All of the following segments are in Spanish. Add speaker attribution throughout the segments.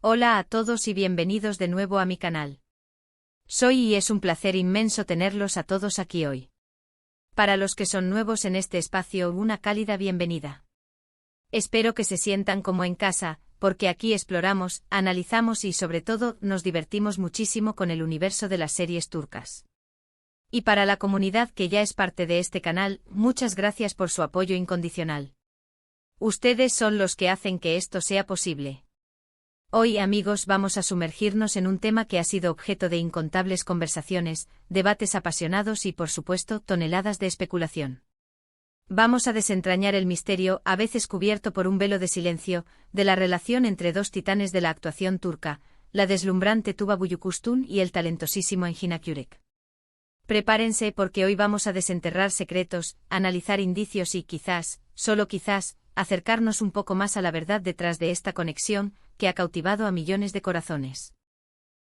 Speaker 1: Hola a todos y bienvenidos de nuevo a mi canal. Soy y es un placer inmenso tenerlos a todos aquí hoy. Para los que son nuevos en este espacio, una cálida bienvenida. Espero que se sientan como en casa, porque aquí exploramos, analizamos y sobre todo nos divertimos muchísimo con el universo de las series turcas. Y para la comunidad que ya es parte de este canal, muchas gracias por su apoyo incondicional. Ustedes son los que hacen que esto sea posible. Hoy, amigos, vamos a sumergirnos en un tema que ha sido objeto de incontables conversaciones, debates apasionados y, por supuesto, toneladas de especulación. Vamos a desentrañar el misterio, a veces cubierto por un velo de silencio, de la relación entre dos titanes de la actuación turca, la deslumbrante Tuba Büyüküstün y el talentosísimo Engin Akyürek. Prepárense porque hoy vamos a desenterrar secretos, analizar indicios y quizás, solo quizás, acercarnos un poco más a la verdad detrás de esta conexión, que ha cautivado a millones de corazones.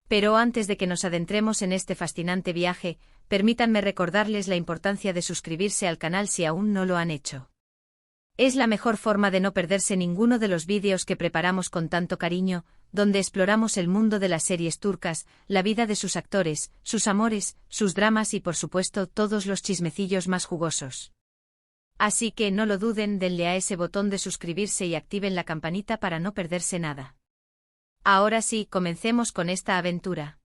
Speaker 1: Pero antes de que nos adentremos en este fascinante viaje, permítanme recordarles la importancia de suscribirse al canal si aún no lo han hecho. Es la mejor forma de no perderse ninguno de los vídeos que preparamos con tanto cariño, donde exploramos el mundo de las series turcas, la vida de sus actores, sus amores, sus dramas y por supuesto todos los chismecillos más jugosos. Así que no lo duden, denle a ese botón de suscribirse y activen la campanita para no perderse nada. Ahora sí, comencemos con esta aventura.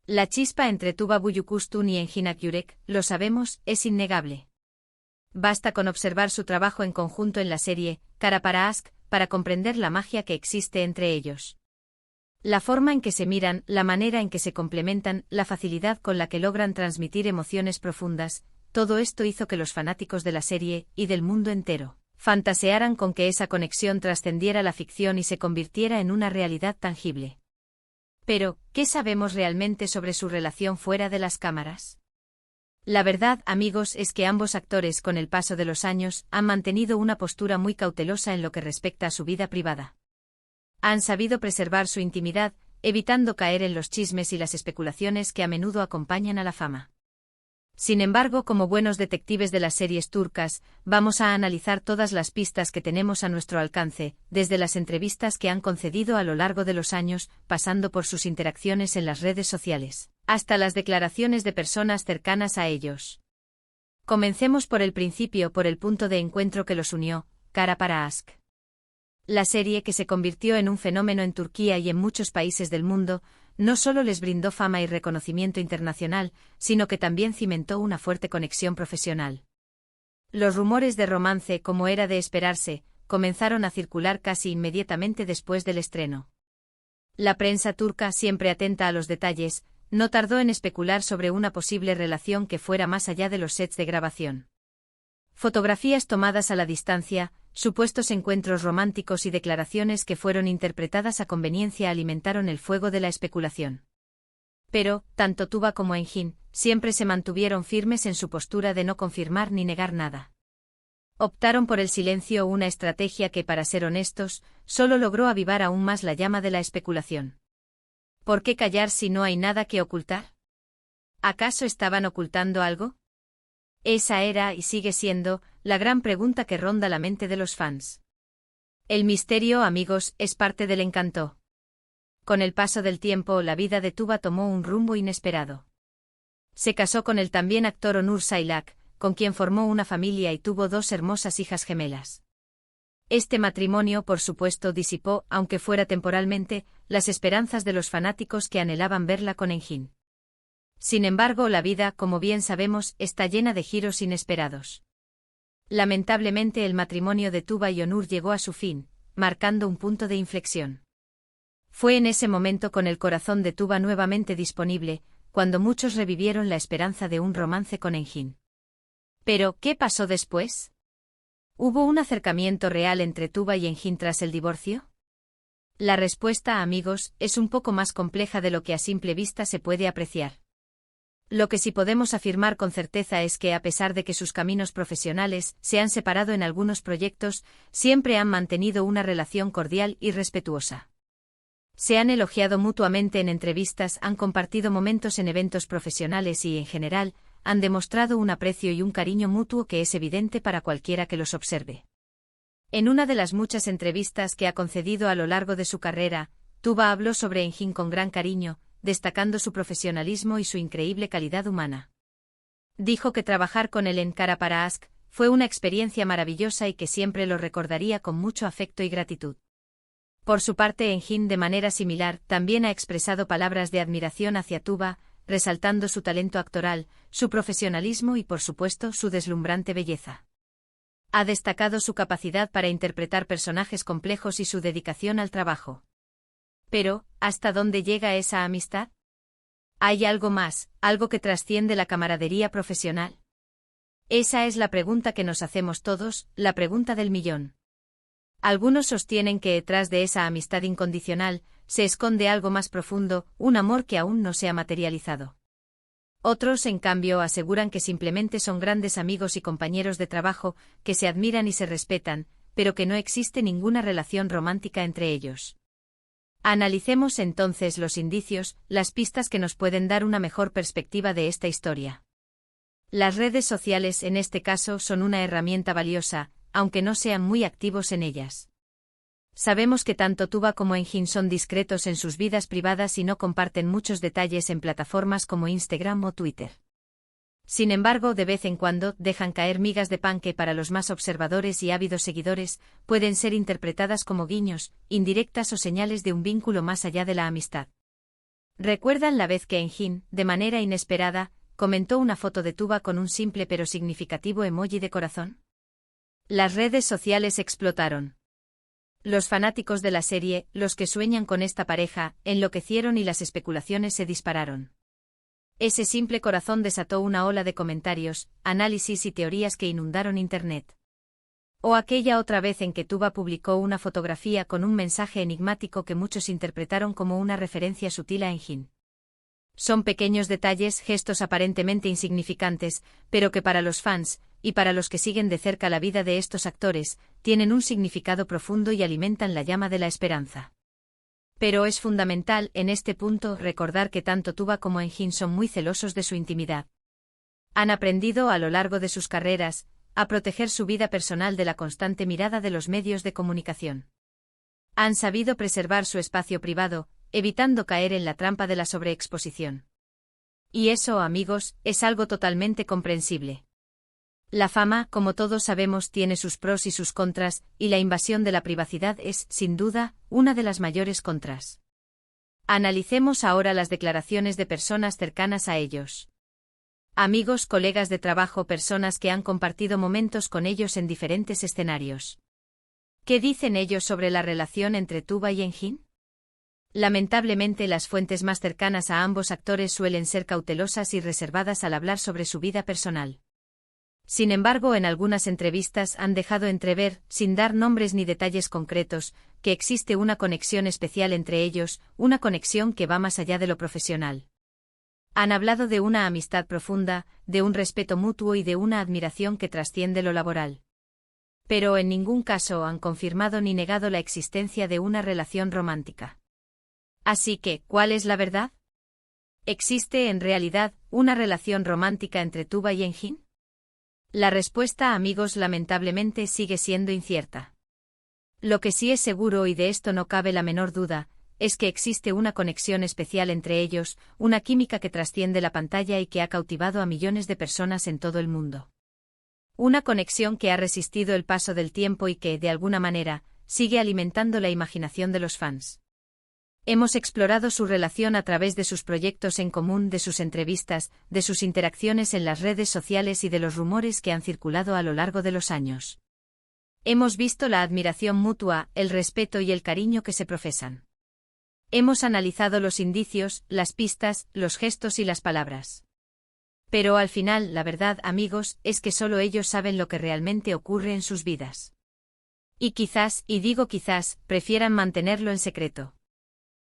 Speaker 1: La chispa entre Tuba Büyüküstün y Engin Akyürek, lo sabemos, es innegable. Basta con observar su trabajo en conjunto en la serie Kara para Aşk para comprender la magia que existe entre ellos. La forma en que se miran, la manera en que se complementan, la facilidad con la que logran transmitir emociones profundas, todo esto hizo que los fanáticos de la serie, y del mundo entero, fantasearan con que esa conexión trascendiera la ficción y se convirtiera en una realidad tangible. Pero, ¿qué sabemos realmente sobre su relación fuera de las cámaras? La verdad, amigos, es que ambos actores, con el paso de los años, han mantenido una postura muy cautelosa en lo que respecta a su vida privada. Han sabido preservar su intimidad, evitando caer en los chismes y las especulaciones que a menudo acompañan a la fama. Sin embargo, como buenos detectives de las series turcas, vamos a analizar todas las pistas que tenemos a nuestro alcance, desde las entrevistas que han concedido a lo largo de los años, pasando por sus interacciones en las redes sociales, hasta las declaraciones de personas cercanas a ellos. Comencemos por el principio, por el punto de encuentro que los unió, Kara para Aşk. La serie, que se convirtió en un fenómeno en Turquía y en muchos países del mundo, no solo les brindó fama y reconocimiento internacional, sino que también cimentó una fuerte conexión profesional. Los rumores de romance, como era de esperarse, comenzaron a circular casi inmediatamente después del estreno. La prensa turca, siempre atenta a los detalles, no tardó en especular sobre una posible relación que fuera más allá de los sets de grabación. Fotografías tomadas a la distancia, supuestos encuentros románticos y declaraciones que fueron interpretadas a conveniencia alimentaron el fuego de la especulación. Pero, tanto Tuba como Engin, siempre se mantuvieron firmes en su postura de no confirmar ni negar nada. Optaron por el silencio, una estrategia que, para ser honestos, solo logró avivar aún más la llama de la especulación. ¿Por qué callar si no hay nada que ocultar? ¿Acaso estaban ocultando algo? Esa era, y sigue siendo, la gran pregunta que ronda la mente de los fans. El misterio, amigos, es parte del encanto. Con el paso del tiempo, la vida de Tuba tomó un rumbo inesperado. Se casó con el también actor Onur Sailak, con quien formó una familia y tuvo dos hermosas hijas gemelas. Este matrimonio, por supuesto, disipó, aunque fuera temporalmente, las esperanzas de los fanáticos que anhelaban verla con Engin. Sin embargo, la vida, como bien sabemos, está llena de giros inesperados. Lamentablemente, el matrimonio de Tuba y Onur llegó a su fin, marcando un punto de inflexión. Fue en ese momento, con el corazón de Tuba nuevamente disponible, cuando muchos revivieron la esperanza de un romance con Engin. Pero, ¿qué pasó después? ¿Hubo un acercamiento real entre Tuba y Engin tras el divorcio? La respuesta, amigos, es un poco más compleja de lo que a simple vista se puede apreciar. Lo que sí podemos afirmar con certeza es que, a pesar de que sus caminos profesionales se han separado en algunos proyectos, siempre han mantenido una relación cordial y respetuosa. Se han elogiado mutuamente en entrevistas, han compartido momentos en eventos profesionales y, en general, han demostrado un aprecio y un cariño mutuo que es evidente para cualquiera que los observe. En una de las muchas entrevistas que ha concedido a lo largo de su carrera, Tuba habló sobre Engin con gran cariño, destacando su profesionalismo y su increíble calidad humana. Dijo que trabajar con él en Cara para Ask fue una experiencia maravillosa y que siempre lo recordaría con mucho afecto y gratitud. Por su parte, Engin, de manera similar, también ha expresado palabras de admiración hacia Tuba, resaltando su talento actoral, su profesionalismo y, por supuesto, su deslumbrante belleza. Ha destacado su capacidad para interpretar personajes complejos y su dedicación al trabajo. Pero, ¿hasta dónde llega esa amistad? ¿Hay algo más, algo que trasciende la camaradería profesional? Esa es la pregunta que nos hacemos todos, la pregunta del millón. Algunos sostienen que detrás de esa amistad incondicional se esconde algo más profundo, un amor que aún no se ha materializado. Otros, en cambio, aseguran que simplemente son grandes amigos y compañeros de trabajo, que se admiran y se respetan, pero que no existe ninguna relación romántica entre ellos. Analicemos entonces los indicios, las pistas que nos pueden dar una mejor perspectiva de esta historia. Las redes sociales en este caso son una herramienta valiosa, aunque no sean muy activos en ellas. Sabemos que tanto Tuba como Engin son discretos en sus vidas privadas y no comparten muchos detalles en plataformas como Instagram o Twitter. Sin embargo, de vez en cuando dejan caer migas de pan que para los más observadores y ávidos seguidores pueden ser interpretadas como guiños, indirectas o señales de un vínculo más allá de la amistad. ¿Recuerdan la vez que Engin, de manera inesperada, comentó una foto de Tuba con un simple pero significativo emoji de corazón? Las redes sociales explotaron. Los fanáticos de la serie, los que sueñan con esta pareja, enloquecieron y las especulaciones se dispararon. Ese simple corazón desató una ola de comentarios, análisis y teorías que inundaron Internet. O aquella otra vez en que Tuba publicó una fotografía con un mensaje enigmático que muchos interpretaron como una referencia sutil a Engin. Son pequeños detalles, gestos aparentemente insignificantes, pero que para los fans, y para los que siguen de cerca la vida de estos actores, tienen un significado profundo y alimentan la llama de la esperanza. Pero es fundamental, en este punto, recordar que tanto Tuba como Engin son muy celosos de su intimidad. Han aprendido a lo largo de sus carreras a proteger su vida personal de la constante mirada de los medios de comunicación. Han sabido preservar su espacio privado, evitando caer en la trampa de la sobreexposición. Y eso, amigos, es algo totalmente comprensible. La fama, como todos sabemos, tiene sus pros y sus contras, y la invasión de la privacidad es, sin duda, una de las mayores contras. Analicemos ahora las declaraciones de personas cercanas a ellos. Amigos, colegas de trabajo, personas que han compartido momentos con ellos en diferentes escenarios. ¿Qué dicen ellos sobre la relación entre Tuba y Engin? Lamentablemente, las fuentes más cercanas a ambos actores suelen ser cautelosas y reservadas al hablar sobre su vida personal. Sin embargo, en algunas entrevistas han dejado entrever, sin dar nombres ni detalles concretos, que existe una conexión especial entre ellos, una conexión que va más allá de lo profesional. Han hablado de una amistad profunda, de un respeto mutuo y de una admiración que trasciende lo laboral. Pero en ningún caso han confirmado ni negado la existencia de una relación romántica. Así que, ¿cuál es la verdad? ¿Existe en realidad una relación romántica entre Tuba y Engin? La respuesta, amigos, lamentablemente sigue siendo incierta. Lo que sí es seguro, y de esto no cabe la menor duda, es que existe una conexión especial entre ellos, una química que trasciende la pantalla y que ha cautivado a millones de personas en todo el mundo. Una conexión que ha resistido el paso del tiempo y que, de alguna manera, sigue alimentando la imaginación de los fans. Hemos explorado su relación a través de sus proyectos en común, de sus entrevistas, de sus interacciones en las redes sociales y de los rumores que han circulado a lo largo de los años. Hemos visto la admiración mutua, el respeto y el cariño que se profesan. Hemos analizado los indicios, las pistas, los gestos y las palabras. Pero al final, la verdad, amigos, es que solo ellos saben lo que realmente ocurre en sus vidas. Y quizás, y digo quizás, prefieran mantenerlo en secreto.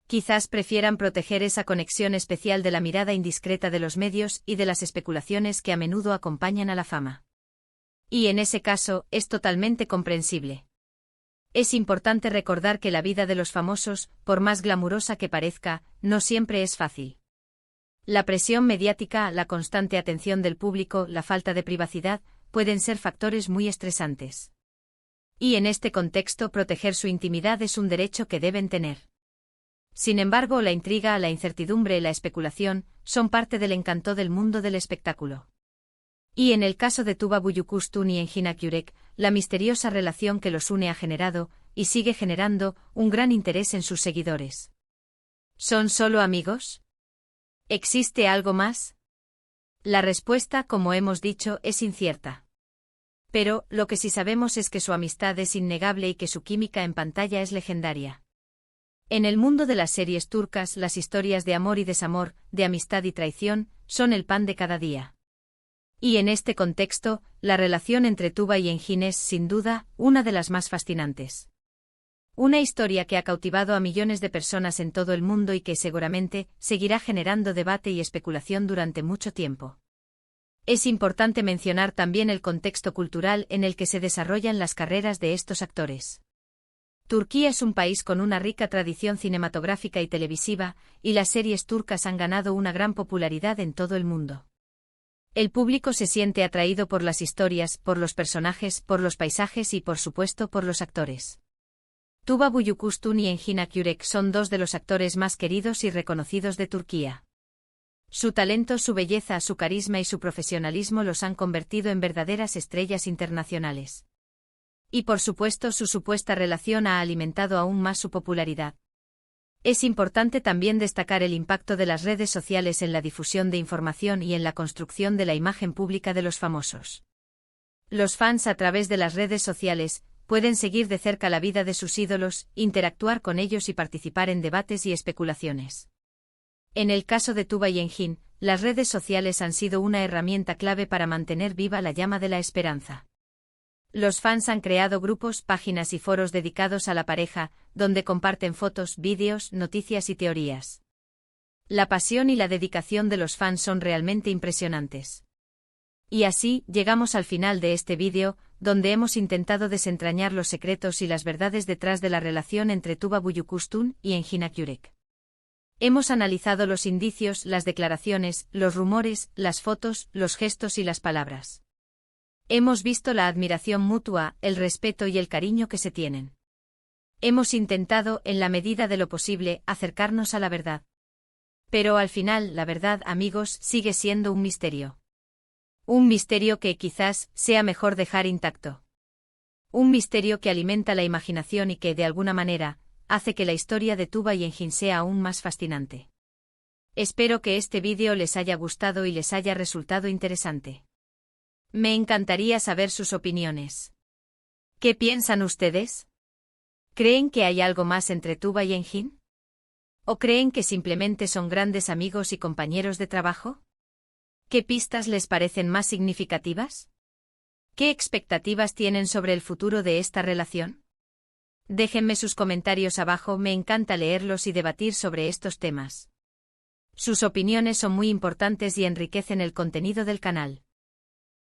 Speaker 1: Quizás prefieran proteger esa conexión especial de la mirada indiscreta de los medios y de las especulaciones que a menudo acompañan a la fama. Y en ese caso, es totalmente comprensible. Es importante recordar que la vida de los famosos, por más glamurosa que parezca, no siempre es fácil. La presión mediática, la constante atención del público, la falta de privacidad, pueden ser factores muy estresantes. Y en este contexto, proteger su intimidad es un derecho que deben tener. Sin embargo, la intriga, la incertidumbre y la especulación son parte del encanto del mundo del espectáculo. Y en el caso de Tuba Büyüküstün y Engin Akyürek, la misteriosa relación que los une ha generado, y sigue generando, un gran interés en sus seguidores. ¿Son solo amigos? ¿Existe algo más? La respuesta, como hemos dicho, es incierta. Pero, lo que sí sabemos es que su amistad es innegable y que su química en pantalla es legendaria. En el mundo de las series turcas, las historias de amor y desamor, de amistad y traición, son el pan de cada día. Y en este contexto, la relación entre Tuba y Engin es, sin duda, una de las más fascinantes. Una historia que ha cautivado a millones de personas en todo el mundo y que seguramente seguirá generando debate y especulación durante mucho tiempo. Es importante mencionar también el contexto cultural en el que se desarrollan las carreras de estos actores. Turquía es un país con una rica tradición cinematográfica y televisiva, y las series turcas han ganado una gran popularidad en todo el mundo. El público se siente atraído por las historias, por los personajes, por los paisajes y, por supuesto, por los actores. Tuba Büyüküstün y Engin Akyürek son dos de los actores más queridos y reconocidos de Turquía. Su talento, su belleza, su carisma y su profesionalismo los han convertido en verdaderas estrellas internacionales. Y por supuesto, su supuesta relación ha alimentado aún más su popularidad. Es importante también destacar el impacto de las redes sociales en la difusión de información y en la construcción de la imagen pública de los famosos. Los fans a través de las redes sociales pueden seguir de cerca la vida de sus ídolos, interactuar con ellos y participar en debates y especulaciones. En el caso de Tuba y Engin, las redes sociales han sido una herramienta clave para mantener viva la llama de la esperanza. Los fans han creado grupos, páginas y foros dedicados a la pareja, donde comparten fotos, vídeos, noticias y teorías. La pasión y la dedicación de los fans son realmente impresionantes. Y así, llegamos al final de este vídeo, donde hemos intentado desentrañar los secretos y las verdades detrás de la relación entre Tuba Büyüküstün y Engin Akyürek. Hemos analizado los indicios, las declaraciones, los rumores, las fotos, los gestos y las palabras. Hemos visto la admiración mutua, el respeto y el cariño que se tienen. Hemos intentado, en la medida de lo posible, acercarnos a la verdad. Pero al final, la verdad, amigos, sigue siendo un misterio. Un misterio que quizás sea mejor dejar intacto. Un misterio que alimenta la imaginación y que, de alguna manera, hace que la historia de Tuba y Engin sea aún más fascinante. Espero que este vídeo les haya gustado y les haya resultado interesante. Me encantaría saber sus opiniones. ¿Qué piensan ustedes? ¿Creen que hay algo más entre Tuba y Engin? ¿O creen que simplemente son grandes amigos y compañeros de trabajo? ¿Qué pistas les parecen más significativas? ¿Qué expectativas tienen sobre el futuro de esta relación? Déjenme sus comentarios abajo, me encanta leerlos y debatir sobre estos temas. Sus opiniones son muy importantes y enriquecen el contenido del canal.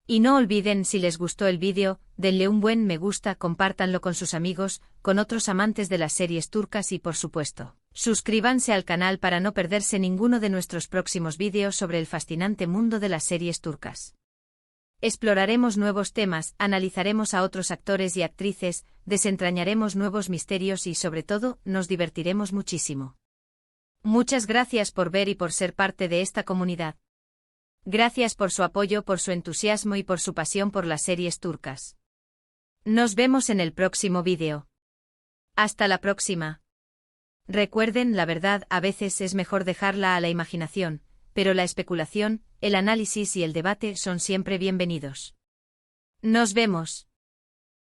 Speaker 1: Y no olviden, si les gustó el vídeo, denle un buen me gusta, compártanlo con sus amigos, con otros amantes de las series turcas y, por supuesto, suscríbanse al canal para no perderse ninguno de nuestros próximos vídeos sobre el fascinante mundo de las series turcas. Exploraremos nuevos temas, analizaremos a otros actores y actrices, desentrañaremos nuevos misterios y, sobre todo, nos divertiremos muchísimo. Muchas gracias por ver y por ser parte de esta comunidad. Gracias por su apoyo, por su entusiasmo y por su pasión por las series turcas. Nos vemos en el próximo vídeo. Hasta la próxima. Recuerden, la verdad a veces es mejor dejarla a la imaginación, pero la especulación, el análisis y el debate son siempre bienvenidos. Nos vemos.